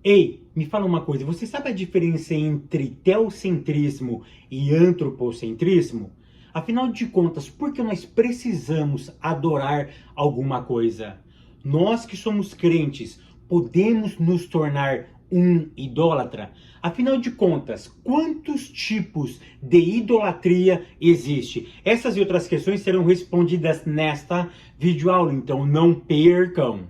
Ei, me fala uma coisa, você sabe a diferença entre teocentrismo e antropocentrismo? Afinal de contas, por que nós precisamos adorar alguma coisa? Nós que somos crentes, podemos nos tornar um idólatra? Afinal de contas, quantos tipos de idolatria existe? Essas e outras questões serão respondidas nesta videoaula, então não percam!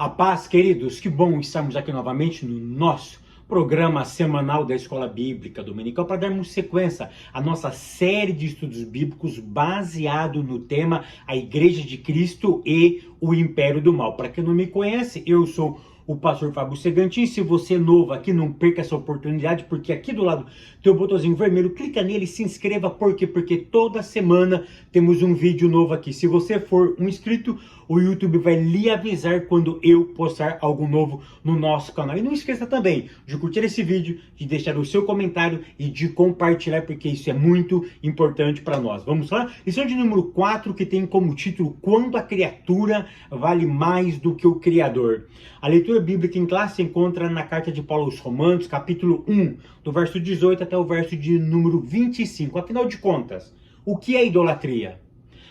A paz, queridos, que bom estarmos aqui novamente no nosso programa semanal da Escola Bíblica Dominical para darmos sequência à nossa série de estudos bíblicos baseado no tema A Igreja de Cristo e o Império do Mal. Para quem não me conhece, eu sou o pastor Fábio Segantin. Se você é novo aqui, não perca essa oportunidade, porque aqui do lado tem o botãozinho vermelho, clica nele e se inscreva. Por quê? Porque toda semana temos um vídeo novo aqui. Se você for um inscrito, o YouTube vai lhe avisar quando eu postar algo novo no nosso canal. E não esqueça também de curtir esse vídeo, de deixar o seu comentário e de compartilhar, porque isso é muito importante para nós. Vamos lá? Lição de número 4, que tem como título Quando a criatura vale mais do que o Criador. A leitura bíblica em classe se encontra na carta de Paulo aos Romanos, capítulo 1, do verso 18 até o verso de número 25. Afinal de contas, o que é idolatria?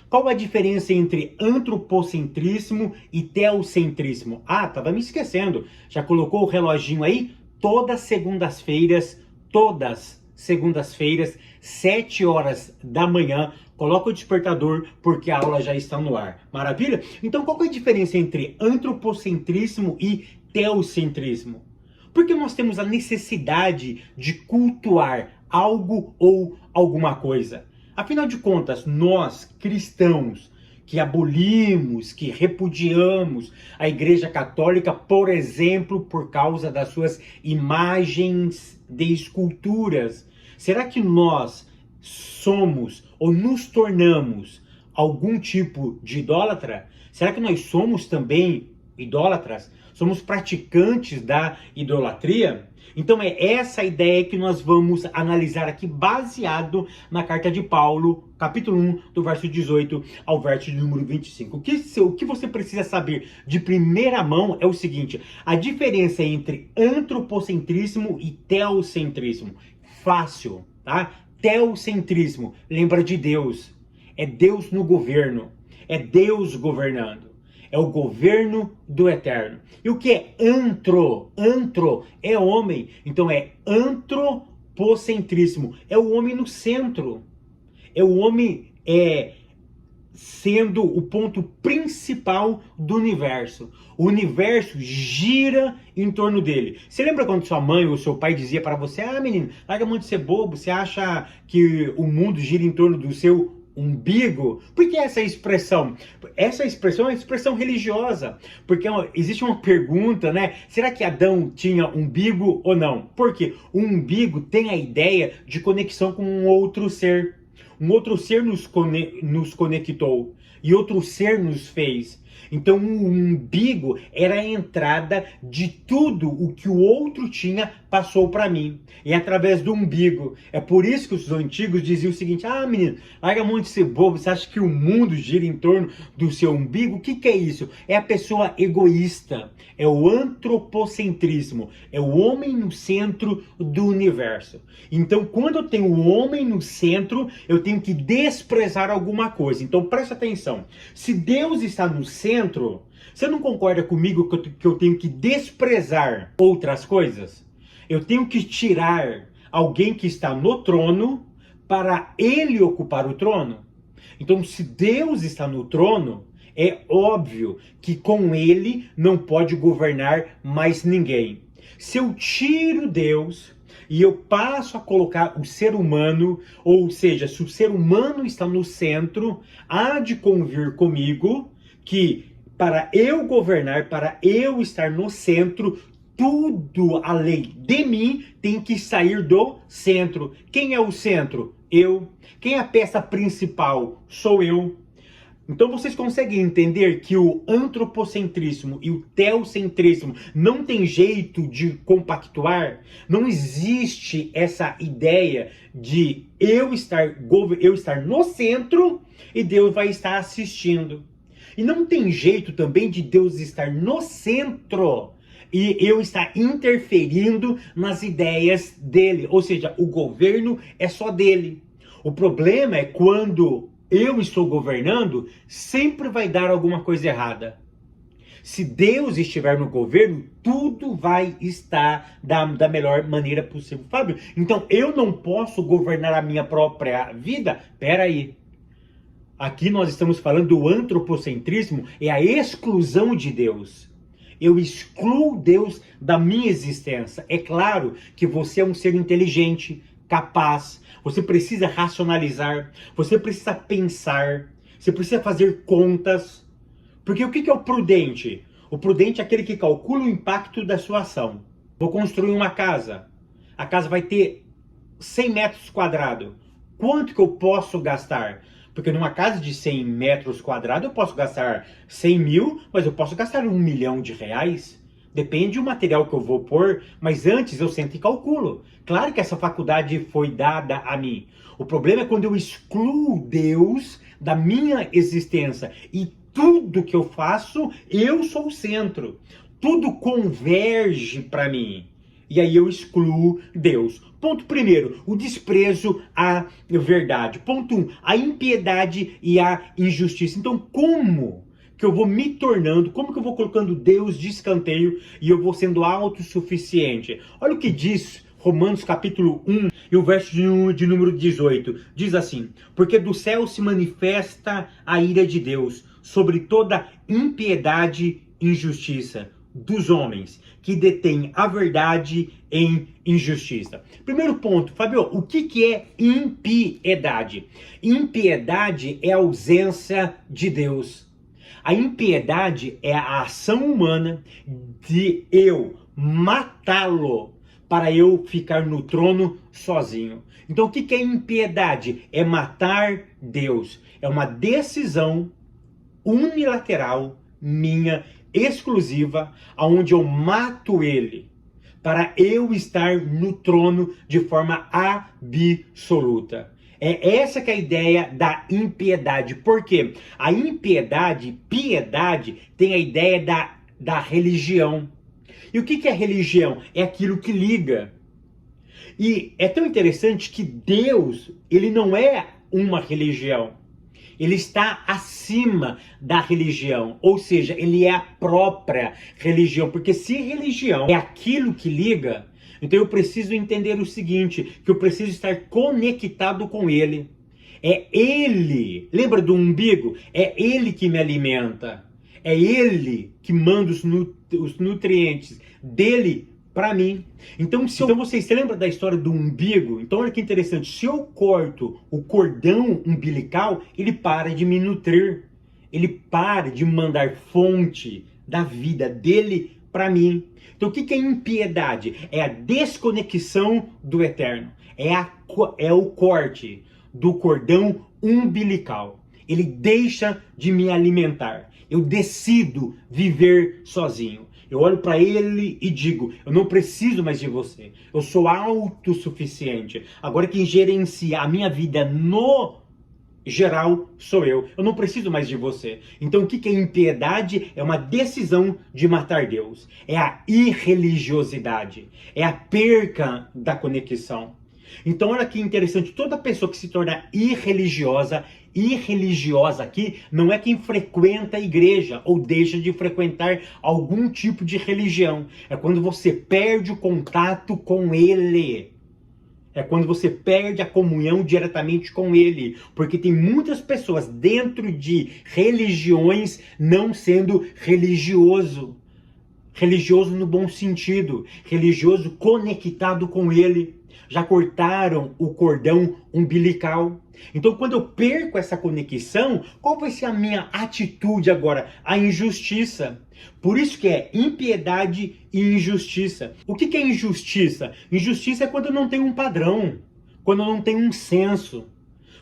Qual a diferença entre antropocentrismo e teocentrismo? Ah, tava me esquecendo. Já colocou o reloginho aí? Todas segundas-feiras, 7 horas da manhã, coloca o despertador porque a aula já está no ar. Maravilha? Então qual é a diferença entre antropocentrismo e teocentrismo? Porque nós temos a necessidade de cultuar algo ou alguma coisa. Afinal de contas, nós cristãos que abolimos, que repudiamos a Igreja Católica, por exemplo, por causa das suas imagens de esculturas, será que nós somos ou nos tornamos algum tipo de idólatra? Será que nós somos também idólatras? Somos praticantes da idolatria? Então é essa ideia que nós vamos analisar aqui, baseado na carta de Paulo, capítulo 1, do verso 18 ao verso de número 25. O que você precisa saber de primeira mão é o seguinte: a diferença entre antropocentrismo e teocentrismo. Fácil, tá? Teocentrismo, lembra de Deus. É Deus no governo. É Deus governando. É o governo do eterno. E o que é antro? Antro é homem. Então é antropocentrismo. É o homem no centro. É o homem sendo o ponto principal do universo. O universo gira em torno dele. Você lembra quando sua mãe ou seu pai dizia para você: ah, menino, larga a mão de ser bobo, você acha que o mundo gira em torno do seu umbigo? Por que essa expressão? Essa expressão é uma expressão religiosa, porque existe uma pergunta, né? Será que Adão tinha umbigo ou não? Porque o umbigo tem a ideia de conexão com um outro ser. Um outro ser nos conectou e outro ser nos fez. Então o umbigo era a entrada de tudo o que o outro tinha, passou para mim. E através do umbigo. É por isso que os antigos diziam o seguinte: ah, menino, larga a mão de ser bobo, você acha que o mundo gira em torno do seu umbigo? O que é isso? É a pessoa egoísta. É o antropocentrismo. É o homem no centro do universo. Então, quando eu tenho o homem no centro, eu tenho que desprezar alguma coisa. Então, preste atenção. Se Deus está no centro, você não concorda comigo que eu tenho que desprezar outras coisas? Eu tenho que tirar alguém que está no trono para ele ocupar o trono? Então, se Deus está no trono, é óbvio que com ele não pode governar mais ninguém. Se eu tiro Deus e eu passo a colocar o ser humano, ou seja, se o ser humano está no centro, há de convir comigo que para eu governar, para eu estar no centro, tudo além de mim tem que sair do centro. Quem é o centro? Eu. Quem é a peça principal? Sou eu. Então vocês conseguem entender que o antropocentrismo e o teocentrismo não tem jeito de compactuar? Não existe essa ideia de eu estar no centro e Deus vai estar assistindo. E não tem jeito também de Deus estar no centro e eu estar interferindo nas ideias dele. Ou seja, o governo é só dele. O problema é quando eu estou governando, sempre vai dar alguma coisa errada. Se Deus estiver no governo, tudo vai estar da melhor maneira possível. Fábio, então eu não posso governar a minha própria vida? Peraí. Aqui nós estamos falando do antropocentrismo, é a exclusão de Deus. Eu excluo Deus da minha existência. É claro que você é um ser inteligente, capaz, você precisa racionalizar, você precisa pensar, você precisa fazer contas. Porque o que é o prudente? O prudente é aquele que calcula o impacto da sua ação. Vou construir uma casa. A casa vai ter 100 metros quadrados. Quanto que eu posso gastar? Porque numa casa de 100 metros quadrados eu posso gastar 100 mil, mas eu posso gastar R$1 milhão. Depende do material que eu vou pôr, mas antes eu sento e calculo. Claro que essa faculdade foi dada a mim. O problema é quando eu excluo Deus da minha existência e tudo que eu faço, eu sou o centro. Tudo converge para mim. E aí eu excluo Deus. Ponto primeiro, o desprezo à verdade. Ponto 1, a impiedade e a injustiça. Então como que eu vou me tornando, como que eu vou colocando Deus de escanteio e eu vou sendo autossuficiente? Olha o que diz Romanos capítulo 1 e o verso de número 18. Diz assim: porque do céu se manifesta a ira de Deus sobre toda impiedade e injustiça dos homens que detêm a verdade em injustiça. Primeiro ponto, Fabio, o que é impiedade? Impiedade é a ausência de Deus. A impiedade é a ação humana de eu matá-lo para eu ficar no trono sozinho. Então o que é impiedade? É matar Deus. É uma decisão unilateral minha, exclusiva, aonde eu mato ele para eu estar no trono de forma absoluta. É essa que é a ideia da impiedade. Por quê? A impiedade, piedade, tem a ideia da religião. E o que é religião? É aquilo que liga. E é tão interessante que Deus, ele não é uma religião. Ele está acima da religião, ou seja, ele é a própria religião. Porque se religião é aquilo que liga, então eu preciso entender o seguinte, que eu preciso estar conectado com ele. É ele, lembra do umbigo? É ele que me alimenta. É ele que manda os nutrientes dele para mim. Então, você lembra da história do umbigo? Então olha que interessante, se eu corto o cordão umbilical, ele para de me nutrir. Ele para de mandar fonte da vida dele para mim. Então o que é impiedade? É a desconexão do eterno. É o corte do cordão umbilical. Ele deixa de me alimentar. Eu decido viver sozinho. Eu olho para ele e digo, eu não preciso mais de você. Eu sou autossuficiente. Agora quem gerencia a minha vida no geral sou eu. Eu não preciso mais de você. Então o que é impiedade? É uma decisão de matar Deus. É a irreligiosidade. É a perca da conexão. Então olha que interessante, toda pessoa que se torna irreligiosa aqui não é quem frequenta a igreja ou deixa de frequentar algum tipo de religião. É quando você perde o contato com ele. É quando você perde a comunhão diretamente com ele. Porque tem muitas pessoas dentro de religiões não sendo religioso. Religioso no bom sentido. Religioso conectado com ele. Já cortaram o cordão umbilical. Então, quando eu perco essa conexão, qual vai ser a minha atitude agora? A injustiça. Por isso que é impiedade e injustiça. O que é injustiça? Injustiça é quando eu não tenho um padrão, quando eu não tenho um senso,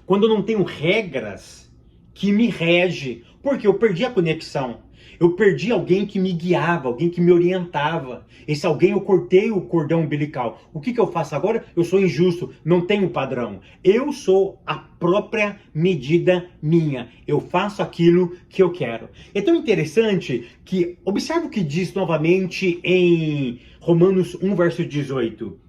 quando eu não tenho regras que me regem, porque eu perdi a conexão. Eu perdi alguém que me guiava, alguém que me orientava. Esse alguém, eu cortei o cordão umbilical. O que eu faço agora? Eu sou injusto, não tenho padrão. Eu sou a própria medida minha. Eu faço aquilo que eu quero. É tão interessante que, observe o que diz novamente em Romanos 1, verso 18.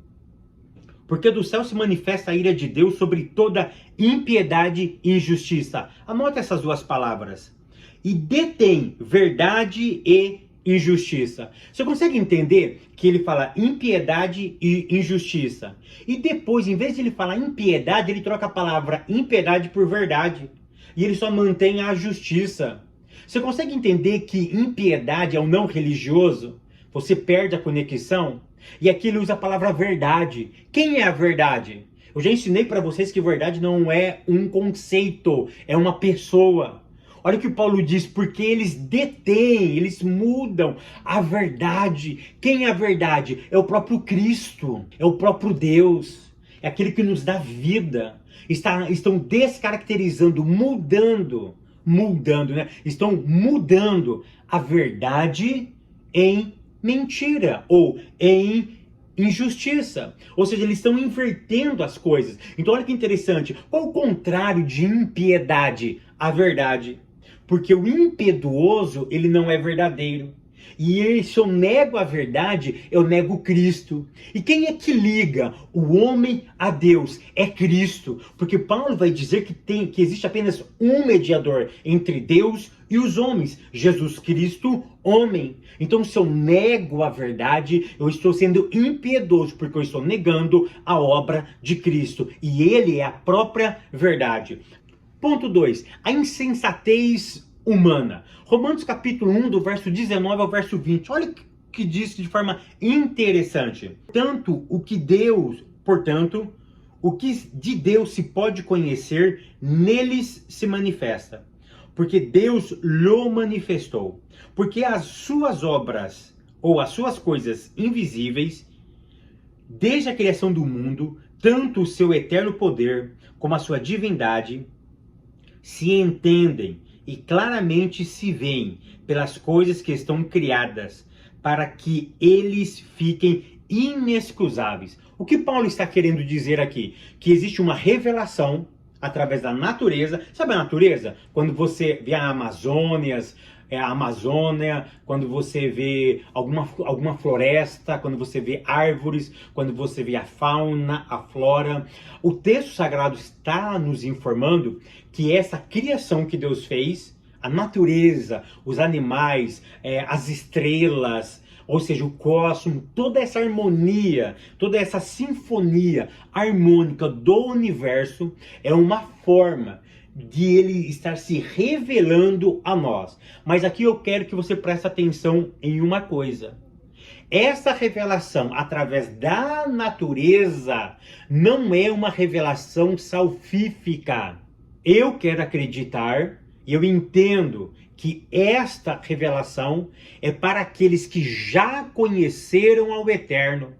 Porque do céu se manifesta a ira de Deus sobre toda impiedade e injustiça. Anota essas duas palavras. E detém verdade e injustiça. Você consegue entender que ele fala impiedade e injustiça? E depois, em vez de ele falar impiedade, ele troca a palavra impiedade por verdade. E ele só mantém a justiça. Você consegue entender que impiedade é o não religioso? Você perde a conexão? E aqui ele usa a palavra verdade. Quem é a verdade? Eu já ensinei para vocês que verdade não é um conceito, é uma pessoa. Olha o que Paulo diz, porque eles detêm, eles mudam a verdade. Quem é a verdade? É o próprio Cristo, é o próprio Deus, é aquele que nos dá vida. Estão descaracterizando, mudando, né? Estão mudando a verdade em mentira ou em injustiça. Ou seja, eles estão invertendo as coisas. Então olha que interessante. Qual o contrário de impiedade? A verdade. Porque o impiedoso, ele não é verdadeiro. E se eu nego a verdade, eu nego Cristo. E quem é que liga o homem a Deus? É Cristo. Porque Paulo vai dizer que existe apenas um mediador entre Deus e os homens. Jesus Cristo, homem. Então se eu nego a verdade, eu estou sendo impiedoso, porque eu estou negando a obra de Cristo. E ele é a própria verdade. Ponto 2. A insensatez humana. Romanos capítulo 1, do verso 19 ao verso 20. Olha o que diz de forma interessante. Portanto, o que de Deus se pode conhecer, neles se manifesta. Porque Deus lhe manifestou. Porque as suas obras, ou as suas coisas invisíveis, desde a criação do mundo, tanto o seu eterno poder, como a sua divindade, se entendem e claramente se veem pelas coisas que estão criadas, para que eles fiquem inexcusáveis. O que Paulo está querendo dizer aqui? Que existe uma revelação através da natureza. Sabe a natureza? Quando você vê a Amazônia, quando você vê alguma floresta, quando você vê árvores, quando você vê a fauna, a flora. O texto sagrado está nos informando que essa criação que Deus fez, a natureza, os animais, as estrelas, ou seja, o cosmos, toda essa harmonia, toda essa sinfonia harmônica do universo é uma forma de ele estar se revelando a nós. Mas aqui eu quero que você preste atenção em uma coisa. Essa revelação através da natureza não é uma revelação salvífica. Eu quero acreditar e eu entendo que esta revelação é para aqueles que já conheceram ao Eterno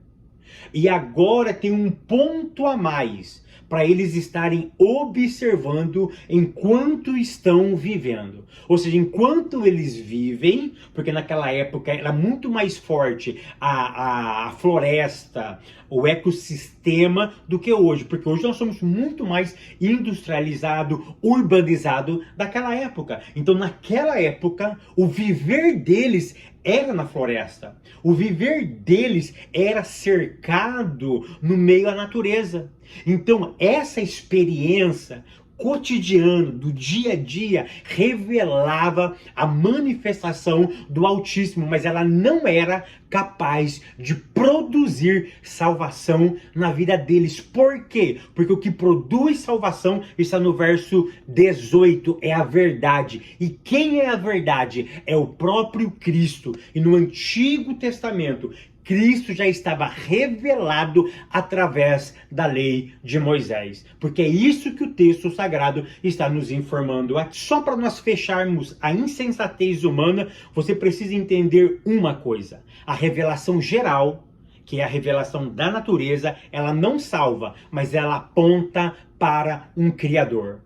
e agora tem um ponto a mais para eles estarem observando enquanto estão vivendo. Ou seja, enquanto eles vivem, porque naquela época era muito mais forte a floresta, o ecossistema do que hoje, porque hoje nós somos muito mais industrializado, urbanizado daquela época. Então naquela época, o viver deles era na floresta. O viver deles era cercado no meio à natureza. Então, essa experiência cotidiana, do dia a dia, revelava a manifestação do Altíssimo, mas ela não era capaz de produzir salvação na vida deles. Por quê? Porque o que produz salvação está no verso 18, é a verdade. E quem é a verdade? É o próprio Cristo. E no Antigo Testamento, Cristo já estava revelado através da lei de Moisés. Porque é isso que o texto sagrado está nos informando aqui. Só para nós fecharmos a insensatez humana, você precisa entender uma coisa. A revelação geral, que é a revelação da natureza, ela não salva, mas ela aponta para um Criador.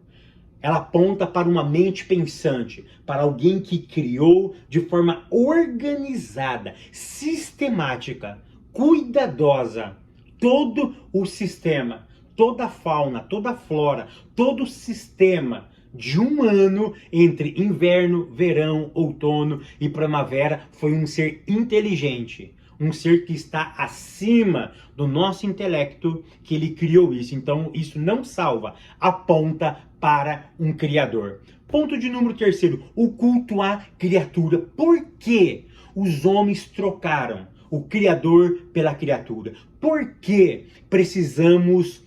ela aponta para uma mente pensante, para alguém que criou de forma organizada, sistemática, cuidadosa, todo o sistema, toda a fauna, toda a flora, todo o sistema de um ano entre inverno, verão, outono e primavera. Foi um ser inteligente, um ser que está acima do nosso intelecto, que ele criou isso. Então isso não salva, aponta para um Criador. Ponto de número terceiro, o culto à criatura. Por que os homens trocaram o Criador pela criatura? Por que precisamos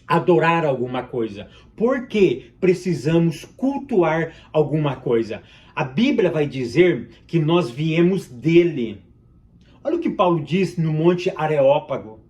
adorar alguma coisa? Por que precisamos cultuar alguma coisa? A Bíblia vai dizer que nós viemos dele. Olha o que Paulo diz no Monte Areópago.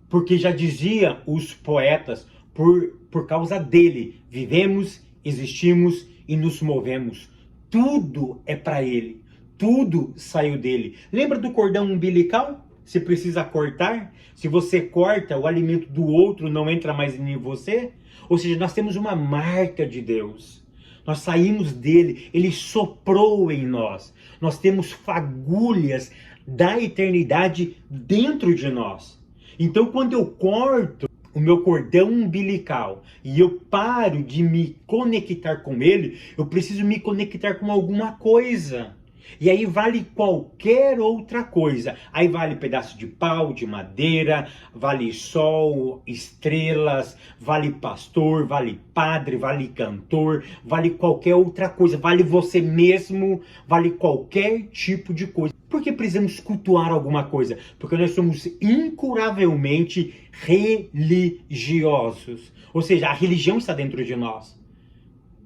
Porque já dizia os poetas, por causa dele vivemos, existimos e nos movemos. Tudo é para ele. Tudo saiu dele. Lembra do cordão umbilical? Se precisa cortar, se você corta, o alimento do outro não entra mais em você. Ou seja, nós temos uma marca de Deus. Nós saímos dele, ele soprou em nós. Nós temos fagulhas da eternidade dentro de nós. Então, quando eu corto o meu cordão umbilical e eu paro de me conectar com ele, eu preciso me conectar com alguma coisa. E aí vale qualquer outra coisa. Aí vale pedaço de pau, de madeira, vale sol, estrelas, vale pastor, vale padre, vale cantor, vale qualquer outra coisa. Vale você mesmo, vale qualquer tipo de coisa. Por que precisamos cultuar alguma coisa? Porque nós somos incuravelmente religiosos. Ou seja, a religião está dentro de nós.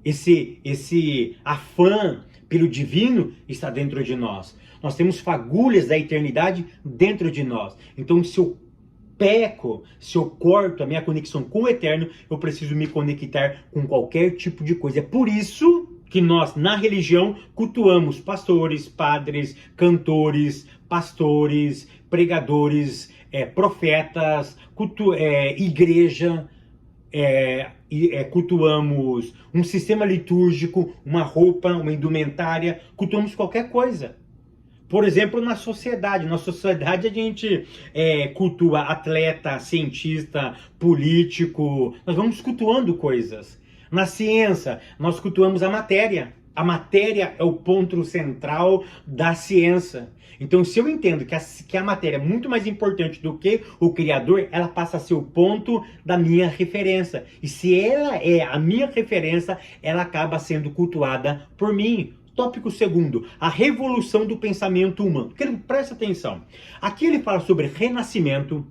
Esse afã pelo divino está dentro de nós. Nós temos fagulhas da eternidade dentro de nós. Então, se eu peco, se eu corto a minha conexão com o eterno, eu preciso me conectar com qualquer tipo de coisa. É por isso que nós, na religião, cultuamos pastores, padres, cantores, pastores, pregadores, profetas, igreja, cultuamos um sistema litúrgico, uma roupa, uma indumentária, cultuamos qualquer coisa. Por exemplo, na sociedade a gente cultua atleta, cientista, político, nós vamos cultuando coisas. Na ciência, nós cultuamos a matéria. A matéria é o ponto central da ciência. Então, se eu entendo que a matéria é muito mais importante do que o Criador, ela passa a ser o ponto da minha referência. E se ela é a minha referência, ela acaba sendo cultuada por mim. Tópico segundo, a revolução do pensamento humano. Presta atenção. Aqui ele fala sobre renascimento,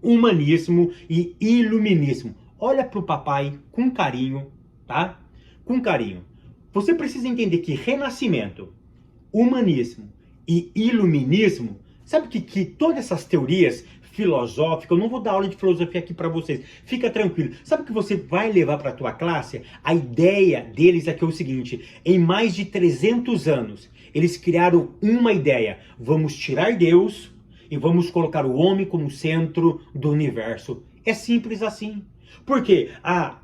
humanismo e iluminismo. Olha para o papai com carinho, tá? Com carinho. Você precisa entender que renascimento, humanismo e iluminismo, sabe que todas essas teorias filosóficas, eu não vou dar aula de filosofia aqui para vocês, fica tranquilo. Sabe o que você vai levar para a tua classe? A ideia deles aqui é o seguinte, em mais de 300 anos, eles criaram uma ideia, vamos tirar Deus e vamos colocar o homem como centro do universo. É simples assim. Porque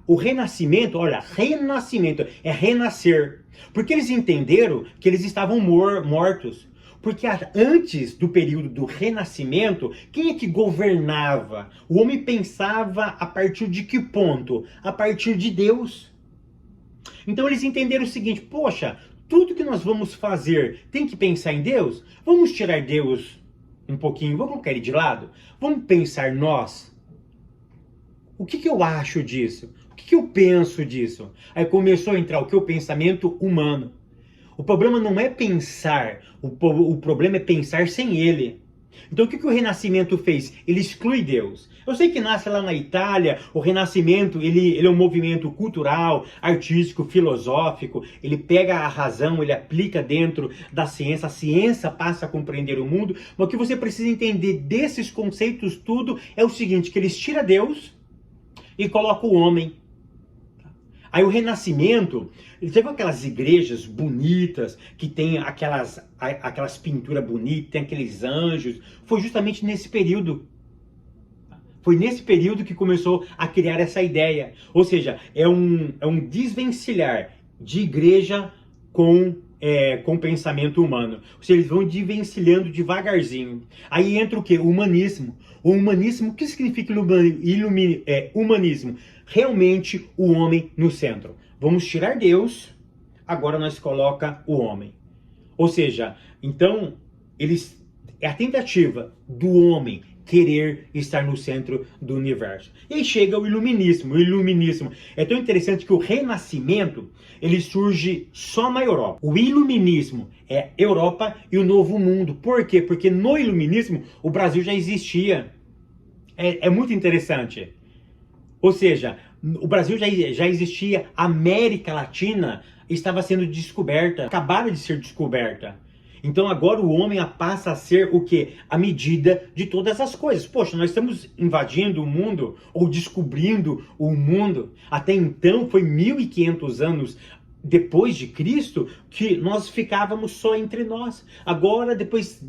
o renascimento, olha, renascimento é renascer. Porque eles entenderam que eles estavam mortos. Porque antes do período do renascimento, quem é que governava? O homem pensava a partir de que ponto? A partir de Deus. Então eles entenderam o seguinte, poxa, tudo que nós vamos fazer tem que pensar em Deus? Vamos tirar Deus um pouquinho, vamos colocar ele de lado? Vamos pensar nós? O que eu acho disso? O que eu penso disso? Aí começou a entrar o que? O pensamento humano. O problema não é pensar, o problema é pensar sem ele. Então o que o Renascimento fez? Ele exclui Deus. Eu sei que nasce lá na Itália, o Renascimento ele é um movimento cultural, artístico, filosófico, ele pega a razão, ele aplica dentro da ciência, a ciência passa a compreender o mundo, mas o que você precisa entender desses conceitos tudo é o seguinte, que eles tiram Deus e colocam o homem. Aí o Renascimento, ele teve aquelas igrejas bonitas, que tem aquelas pinturas bonitas, tem aqueles anjos. Foi justamente nesse período. Foi nesse período que começou a criar essa ideia. Ou seja, é um desvencilhar de igreja com pensamento humano. Ou seja, eles vão desvencilhando devagarzinho. Aí entra o quê? O humanismo. O humanismo, o que significa humanismo? Realmente o homem no centro. Vamos tirar Deus, agora nós coloca o homem. Ou seja, então, é a tentativa do homem querer estar no centro do universo. E aí chega o iluminismo. O iluminismo é tão interessante que o renascimento, ele surge só na Europa. O iluminismo é Europa e o Novo Mundo. Por quê? Porque no iluminismo o Brasil já existia. É muito interessante. Ou seja, o Brasil já existia, a América Latina estava sendo descoberta, acabara de ser descoberta. Então agora o homem passa a ser o quê? A medida de todas as coisas. Poxa, nós estamos invadindo o mundo ou descobrindo o mundo. Até então foi 1500 anos depois de Cristo que nós ficávamos só entre nós. Agora, depois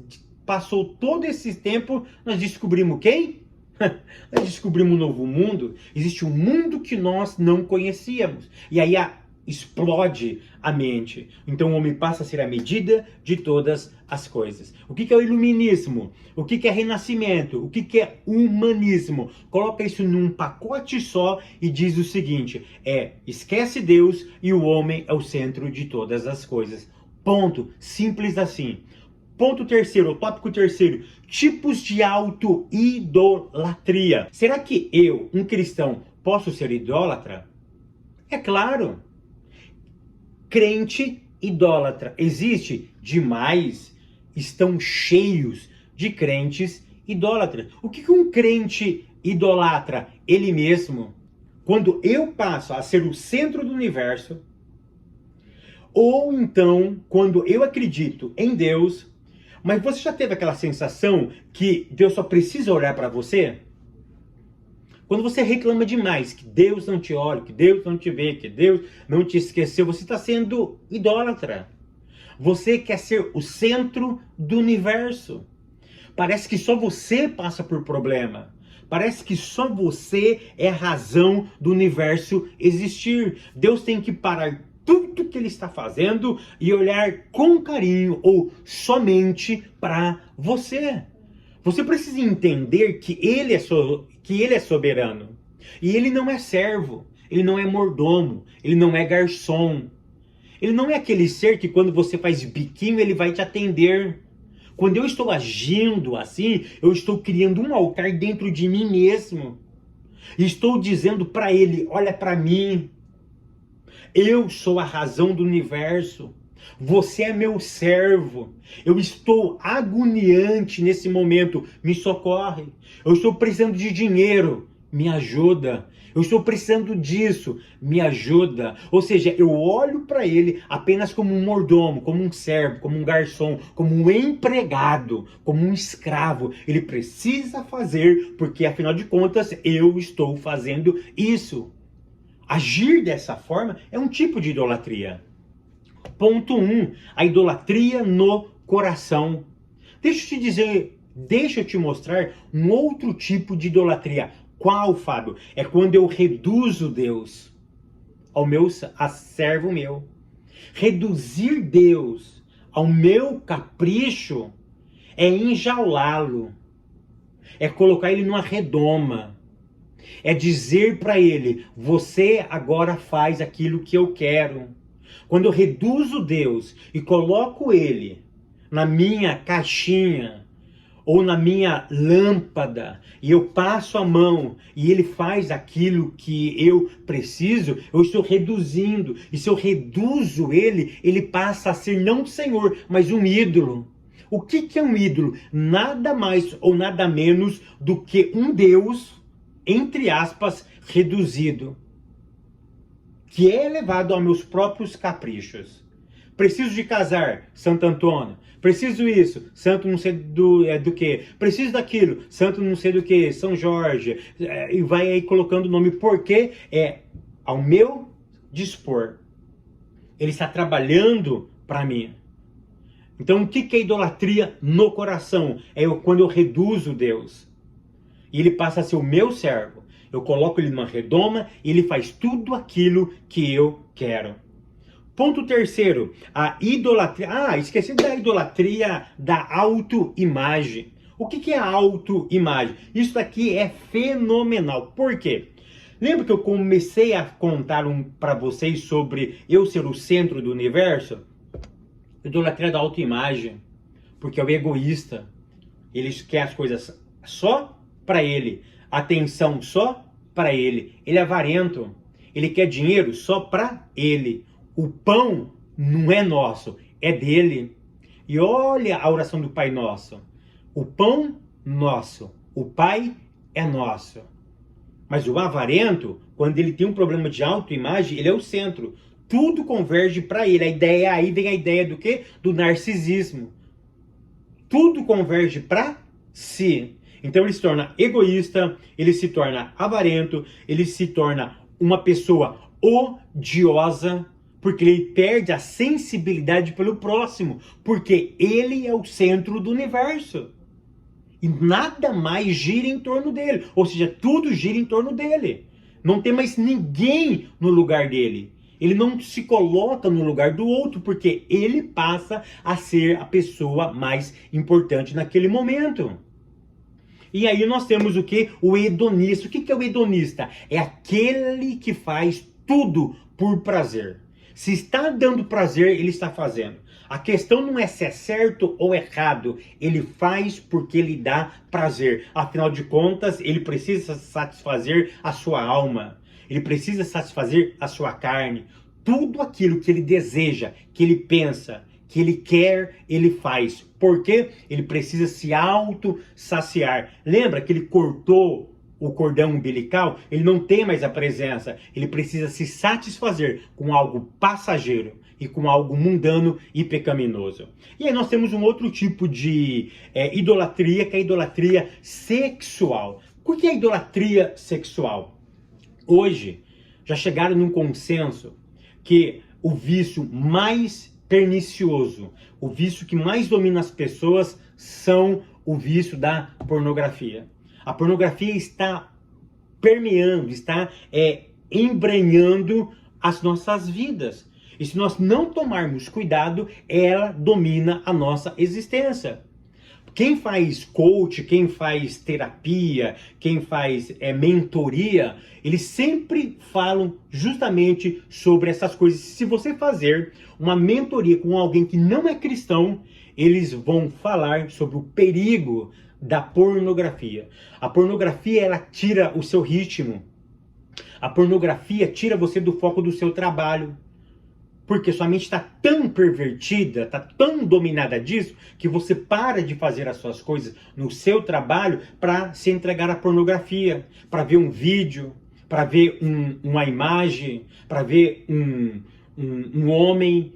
passou todo esse tempo, nós descobrimos quem? Nós descobrimos um novo mundo. Existe um mundo que nós não conhecíamos. E aí explode a mente. Então o homem passa a ser a medida de todas as coisas. O que é o iluminismo? O que é renascimento? O que é humanismo? Coloca isso num pacote só e diz o seguinte: esquece Deus e o homem é o centro de todas as coisas. Ponto. Simples assim. Ponto terceiro, o tópico terceiro, tipos de auto-idolatria. Será que eu, um cristão, posso ser idólatra? É claro. Crente idólatra existe? Demais. Estão cheios de crentes idólatras. O que um crente idolatra? Ele mesmo. Quando eu passo a ser o centro do universo, ou então quando eu acredito em Deus, mas você já teve aquela sensação que Deus só precisa olhar para você? Quando você reclama demais, que Deus não te olha, que Deus não te vê, que Deus não te esqueceu, você está sendo idólatra. Você quer ser o centro do universo. Parece que só você passa por problema. Parece que só você é a razão do universo existir. Deus tem que parar tudo que ele está fazendo e olhar com carinho ou somente para você. Você precisa entender que ele é soberano. E ele não é servo, ele não é mordomo, ele não é garçom. Ele não é aquele ser que quando você faz biquinho ele vai te atender. Quando eu estou agindo assim, eu estou criando um altar dentro de mim mesmo. E estou dizendo para ele: olha para mim. Eu sou a razão do universo. Você é meu servo. Eu estou agoniante nesse momento. Me socorre. Eu estou precisando de dinheiro. Me ajuda. Eu estou precisando disso. Me ajuda. Ou seja, eu olho para ele apenas como um mordomo, como um servo, como um garçom, como um empregado, como um escravo. Ele precisa fazer, porque afinal de contas eu estou fazendo isso. Agir dessa forma é um tipo de idolatria. Ponto 1. A idolatria no coração. Deixa eu te mostrar um outro tipo de idolatria. Qual, Fábio? É quando eu reduzo Deus a servo meu. Reduzir Deus ao meu capricho é enjaulá-lo. É colocar ele numa redoma. É dizer para ele: você agora faz aquilo que eu quero. Quando eu reduzo Deus e coloco ele na minha caixinha ou na minha lâmpada e eu passo a mão e ele faz aquilo que eu preciso, eu estou reduzindo. E se eu reduzo ele, ele passa a ser não o Senhor, mas um ídolo. O que é um ídolo? Nada mais ou nada menos do que um Deus, entre aspas, reduzido, que é elevado aos meus próprios caprichos. Preciso de casar, Santo Antônio. Preciso isso, santo não sei do que. Preciso daquilo, santo não sei do que, São Jorge. E vai aí colocando o nome, porque é ao meu dispor. Ele está trabalhando para mim. Então o que é idolatria no coração? É quando eu reduzo Deus. e ele passa a ser o meu servo. Eu coloco ele numa redoma e ele faz tudo aquilo que eu quero. Ponto terceiro, a idolatria. Esqueci da idolatria da autoimagem. O que é a autoimagem? Isso daqui é fenomenal. Por quê? Lembra que eu comecei a contar para vocês sobre eu ser o centro do universo? Idolatria da autoimagem. Porque é o egoísta. Ele quer as coisas só para ele. Atenção só para ele. Ele é avarento. Ele quer dinheiro só para ele. O pão não é nosso, é dele. E olha a oração do Pai Nosso. O pão nosso, o Pai é nosso. Mas o avarento, quando ele tem um problema de autoimagem, ele é o centro. Tudo converge para ele. Aí vem a ideia do quê? Do narcisismo. Tudo converge para si. Então ele se torna egoísta, ele se torna avarento, ele se torna uma pessoa odiosa, porque ele perde a sensibilidade pelo próximo, porque ele é o centro do universo. E nada mais gira em torno dele. Ou seja, tudo gira em torno dele. Não tem mais ninguém no lugar dele. Ele não se coloca no lugar do outro, porque ele passa a ser a pessoa mais importante naquele momento. E aí nós temos o que? O hedonista. O que é o hedonista? É aquele que faz tudo por prazer. Se está dando prazer, ele está fazendo. A questão não é se é certo ou errado. Ele faz porque lhe dá prazer. Afinal de contas, ele precisa satisfazer a sua alma. Ele precisa satisfazer a sua carne. Tudo aquilo que ele deseja, que ele pensa, que ele quer, ele faz. Por quê? Ele precisa se auto-saciar. Lembra que ele cortou o cordão umbilical? Ele não tem mais a presença. Ele precisa se satisfazer com algo passageiro e com algo mundano e pecaminoso. E aí nós temos um outro tipo de idolatria, que é a idolatria sexual. O que é a idolatria sexual? Hoje, já chegaram num consenso que o vício mais pernicioso, o vício que mais domina as pessoas são o vício da pornografia. A pornografia está permeando, está embrenhando as nossas vidas. E se nós não tomarmos cuidado, ela domina a nossa existência. Quem faz coach, quem faz terapia, quem faz mentoria, eles sempre falam justamente sobre essas coisas. Se você fazer uma mentoria com alguém que não é cristão, eles vão falar sobre o perigo da pornografia. A pornografia, ela tira o seu ritmo. A pornografia tira você do foco do seu trabalho. Porque sua mente está tão pervertida, está tão dominada disso, que você para de fazer as suas coisas no seu trabalho para se entregar à pornografia, para ver um vídeo, para ver uma imagem, para ver um homem,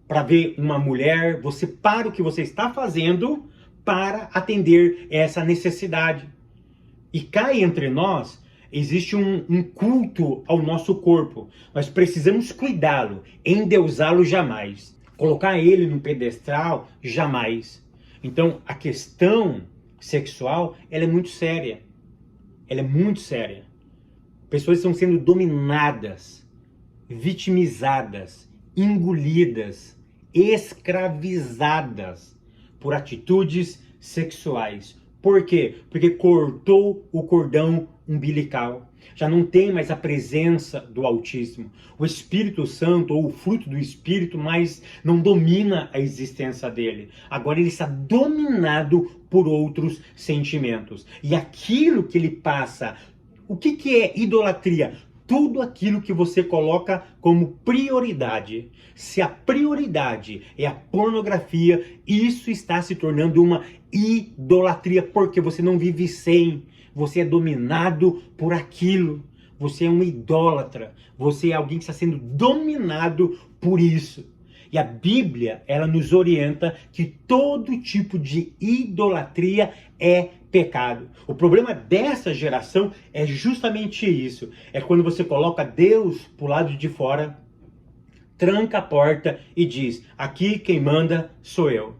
para ver uma mulher. Você para o que você está fazendo para atender essa necessidade. E cá entre nós, existe um culto ao nosso corpo. Nós precisamos cuidá-lo, endeusá-lo jamais. Colocar ele no pedestal, jamais. Então, a questão sexual, ela é muito séria. Ela é muito séria. Pessoas estão sendo dominadas, vitimizadas, engolidas, escravizadas por atitudes sexuais. Por quê? Porque cortou o cordão umbilical. Já não tem mais a presença do Altíssimo. O Espírito Santo, ou o fruto do Espírito, mais não domina a existência dele. Agora ele está dominado por outros sentimentos. E aquilo que ele passa, o que é idolatria? Tudo aquilo que você coloca como prioridade. Se a prioridade é a pornografia, isso está se tornando uma idolatria, porque você não vive sem. Você é dominado por aquilo. Você é um idólatra. Você é alguém que está sendo dominado por isso. E a Bíblia, ela nos orienta que todo tipo de idolatria é pecado. O problema dessa geração é justamente isso. É quando você coloca Deus pro lado de fora, tranca a porta e diz: aqui quem manda sou eu.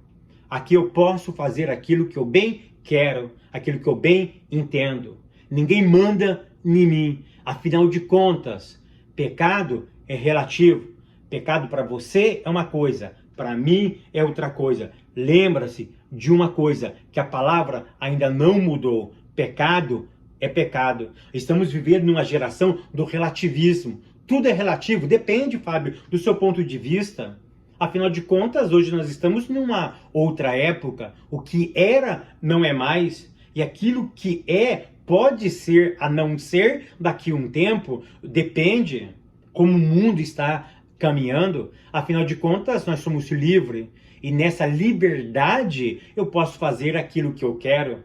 Aqui eu posso fazer aquilo que eu bem quero. aquilo que eu bem entendo. Ninguém manda em mim. Afinal de contas, pecado é relativo. Pecado para você é uma coisa, para mim é outra coisa. Lembra-se de uma coisa, que a palavra ainda não mudou. Pecado é pecado. Estamos vivendo numa geração do relativismo. Tudo é relativo, depende, Fábio, do seu ponto de vista. Afinal de contas, hoje nós estamos numa outra época. O que era não é mais. E aquilo que é pode ser a não ser daqui a um tempo. Depende como o mundo está caminhando. Afinal de contas, nós somos livres. E nessa liberdade eu posso fazer aquilo que eu quero.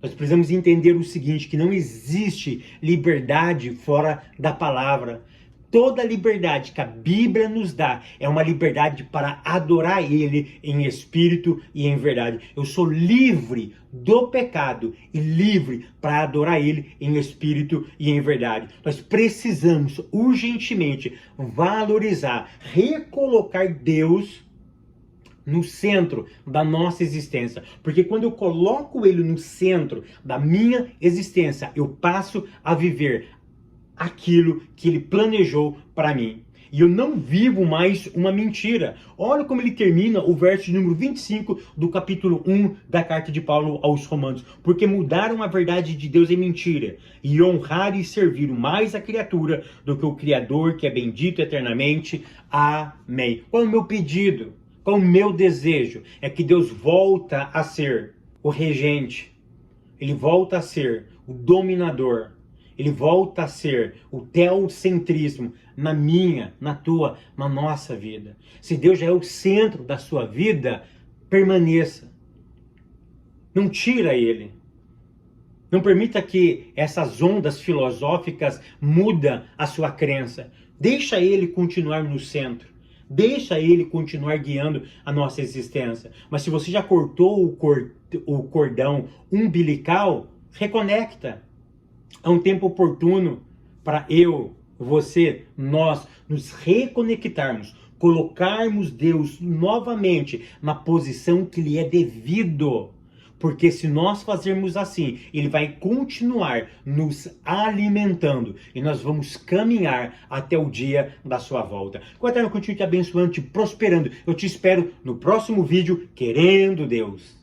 Nós precisamos entender o seguinte, que não existe liberdade fora da palavra. Toda liberdade que a Bíblia nos dá é uma liberdade para adorar Ele em espírito e em verdade. Eu sou livre do pecado e livre para adorar Ele em espírito e em verdade. Nós precisamos urgentemente valorizar, recolocar Deus no centro da nossa existência. Porque quando eu coloco Ele no centro da minha existência, eu passo a viver aquilo que Ele planejou para mim. E eu não vivo mais uma mentira. Olha como ele termina o verso de número 25 do capítulo 1 da carta de Paulo aos Romanos. Porque mudaram a verdade de Deus em mentira, e honrar e servir mais a criatura do que o Criador, que é bendito eternamente. Amém. Qual é o meu pedido? Qual é o meu desejo? É que Deus volta a ser o regente. Ele volta a ser o dominador. Ele volta a ser o teocentrismo na minha, na tua, na nossa vida. Se Deus já é o centro da sua vida, permaneça. Não tira Ele. Não permita que essas ondas filosóficas mudem a sua crença. Deixa Ele continuar no centro. Deixa Ele continuar guiando a nossa existência. Mas se você já cortou o cordão umbilical, reconecta. É um tempo oportuno para eu, você, nós nos reconectarmos, colocarmos Deus novamente na posição que lhe é devido. Porque se nós fazermos assim, Ele vai continuar nos alimentando e nós vamos caminhar até o dia da sua volta. Que o Eterno continue te abençoando, te prosperando. Eu te espero no próximo vídeo, querendo Deus.